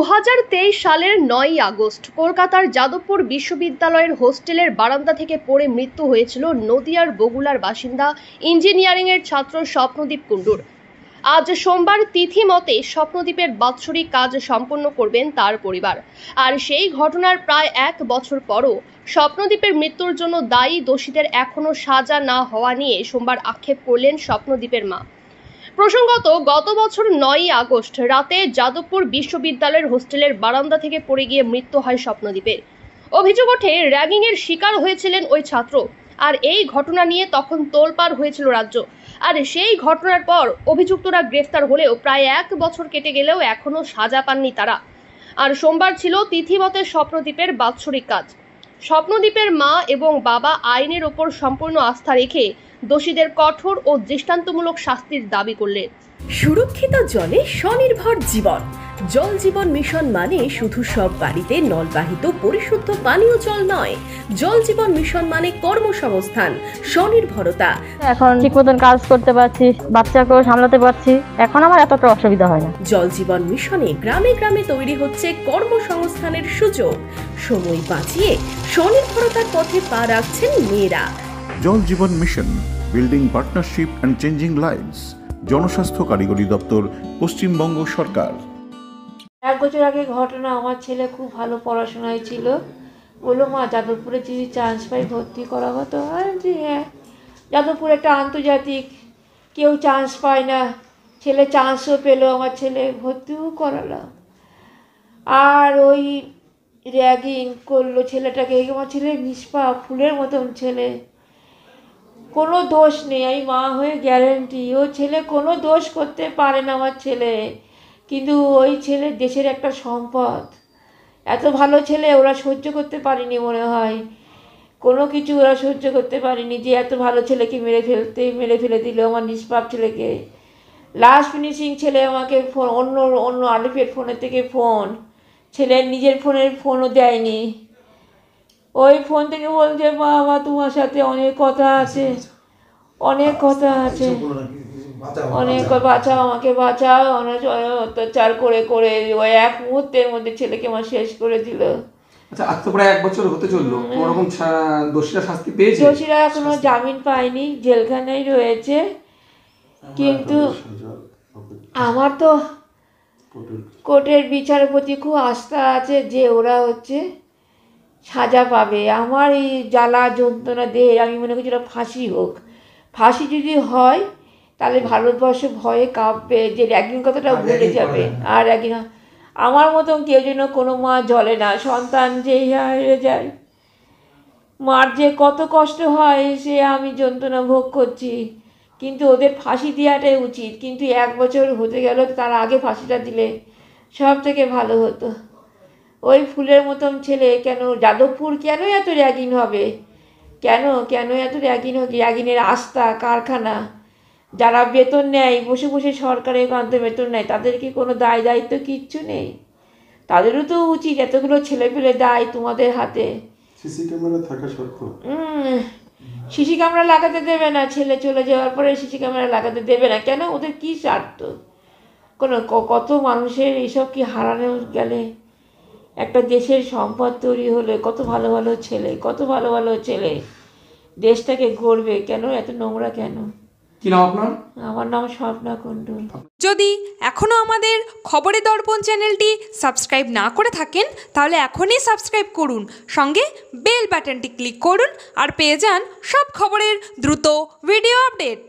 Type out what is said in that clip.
2023 সালের 9ই আগস্ট কলকাতার যাদবপুর বিশ্ববিদ্যালয়ের হোস্টেলের বারান্দা থেকে পড়ে মৃত্যু হয়েছিল নদিয়ার বগুলার বাসিন্দা ইঞ্জিনিয়ারিংয়ের ছাত্র স্বপ্নদীপ কুণ্ডুর। আজ সোমবার তিথি মতে স্বপ্নদীপের বাৎসরিক কাজ সম্পন্ন করবেন তার পরিবার। আর সেই ঘটনার প্রায় 1 বছর পরও স্বপ্নদীপের মৃত্যুর জন্য দায়ী দোষীদের এখনো সাজা না হওয়া নিয়ে সোমবার আক্ষেপ করলেন স্বপ্নদীপের মা। প্রসঙ্গত, গত বছর 9ই আগস্ট রাতে যাদবপুর বিশ্ববিদ্যালয়ের হোস্টেলের বারান্দা থেকে পড়ে গিয়ে মৃত্যু হয় স্বপ্নদীপের। অভিযোগ ওঠে র্যাগিংয়ের শিকার হয়েছিলেন ওই ছাত্র। আর এই ঘটনা নিয়ে তখন তোলপাড় হয়েছিল রাজ্য। আর সেই ঘটনার পর অভিযুক্তরা গ্রেফতার হলেও প্রায় 1 বছর কেটে গেলেও এখনো সাজা পাননি তারা। আর সোমবার ছিল তিথিমতে স্বপ্নদীপের বাৎসরিক কাজ। স্বপ্নদীপের মা এবং বাবা আইনের ওপর সম্পূর্ণ আস্থা রেখে দোষীদের কঠোর ও দৃষ্টান্তমূলক শাস্তির দাবি করলেন। সুরক্ষিত জলে স্বনির্ভর জীবন। জল জীবন মিশন মানে শুধু সব বাড়িতে নলবাহিত পরিশুদ্ধ পানীয় জল নয়, জল জীবন মিশন মানে কর্মসংস্থান, স্বনির্ভরতা। এখন ঠিক মতন কাজ করতে পারছি, বাচ্চাকেও সামলাতে পারছি, এখন আমার এতটা অসুবিধা হয় না। জল জীবন মিশনে গ্রামে গ্রামে তৈরি হচ্ছে কর্মসংস্থানের সুযোগ। সময় বাঁচিয়ে স্বনির্ভরতার পথে পা রাখছেন মেয়েরা। জল জীবন mission, building partnership and changing lives. জনস্বাস্থ্য কারিগরি দপ্তর, পশ্চিমবঙ্গ সরকার। 1 বছর আগে ঘটনা, আমার ছেলে খুব ভালো পড়াশোনায় ছিল, বললো মা যাদবপুরে যদি চান্স পাই ভর্তি করাবো। তো হ্যাঁ, যাদবপুর একটা আন্তর্জাতিক, কেউ চান্স পায় না, ছেলে চান্সও পেলো, আমার ছেলে ভর্তিও করালাম। আর ওই র্যাগিং করলো ছেলেটাকে। আমার ছেলে নিষ্পাপ, ফুলের মতন ছেলে, কোনো দোষ নেই, আমি মা হয়ে গ্যারেন্টি। ও ছেলে কোনো দোষ করতে পারে না আমার ছেলে, কিন্তু ওই ছেলে দেশের একটা সম্পদ। এত ভালো ছেলে ওরা সহ্য করতে পারেনি, মনে হয় কোনো কিছু ওরা সহ্য করতে পারেনি যে এত ভালো ছেলেকে মেরে ফেলে দিল, আমার নিষ্পাপ ছেলেকে। লাস্ট ফিনিশিং ছেলে আমাকে ফোন, অন্য আলিফের ফোনের থেকে ফোন, ছেলের নিজের ফোনও দেয়নি। ওই ফোন থেকে বলছে বাবা তোমার সাথে অনেক কথা আছে, অনেক কথা আছে, অনেক বাঁচাও, আমাকে বাঁচাও। অনেক অত্যাচার করে করে ওই 1 মুহূর্তের মধ্যে ছেলেকে আমার শেষ করে দিল। আচ্ছা, আজ তো প্রায় 1 বছর হতে চললো, কোনো রকম দোষীরা শাস্তি পেয়েছে? দোষীরা এখনো জামিন পায়নি, জেলখানায় রয়েছে। কিন্তু আমার তো কোর্টের বিচারের প্রতি খুব আস্থা আছে যে ওরা সাজা পাবে। আমার এই জ্বালা যন্ত্রণা দেহে আমি মনে করছি ওরা ফাঁসি হোক। ফাঁসি যদি হয় তাহলে ভারতবর্ষ ভয়ে কাঁপবে, যে র্যাগিং কথাটা ভুলে যাবে। আর র্যাগিং আমার মতন কেউ যেন কোনো মা জ্বলে না, সন্তান যে হেরে যায়, মার যে কত কষ্ট হয় সে আমি যন্ত্রণা ভোগ করছি। কিন্তু ওদের ফাঁসি দেওয়াটাই উচিত। কিন্তু 1 বছর হতে গেল, তার আগে ফাঁসিটা দিলে সব থেকে ভালো হতো। ওই ফুলের মতন ছেলে কেন যাদবপুর, কেন এত র্যাগিং হবে? কেন এত র্যাগিং হবে? র্যাগিংয়ের আস্থা কারখানা, যারা বেতন নেয় বসে বসে, সরকারের কাছে বেতন নেয়, তাদের কি কোনো দায়িত্ব কিচ্ছু নেই? তাদেরও তো উচিত, এতগুলো ছেলে পেলে দায় তোমাদের হাতে। সিসি ক্যামেরা থাকা সত্ত্বেও সিসি ক্যামেরা লাগাতে দেবে না, ছেলে চলে যাওয়ার পরে সিসি ক্যামেরা লাগাতে দেবে না কেন? ওদের কী স্বার্থ? কত মানুষের এইসব কি হারানো গেলে একটা দেশের সম্পদ তৈরি হলে, কত ভালো ভালো ছেলে দেশটাকে গড়বে। কেন এত নোংরা কেন? কি নাম আপনার? আমার নাম স্বপ্না কুণ্ডু। যদি এখনও আমাদের খবরের দর্পণ চ্যানেলটি সাবস্ক্রাইব না করে থাকেন তাহলে এখনই সাবস্ক্রাইব করুন, সঙ্গে বেল বাটনটি ক্লিক করুন আর পেয়ে যান সব খবরের দ্রুত ভিডিও আপডেট।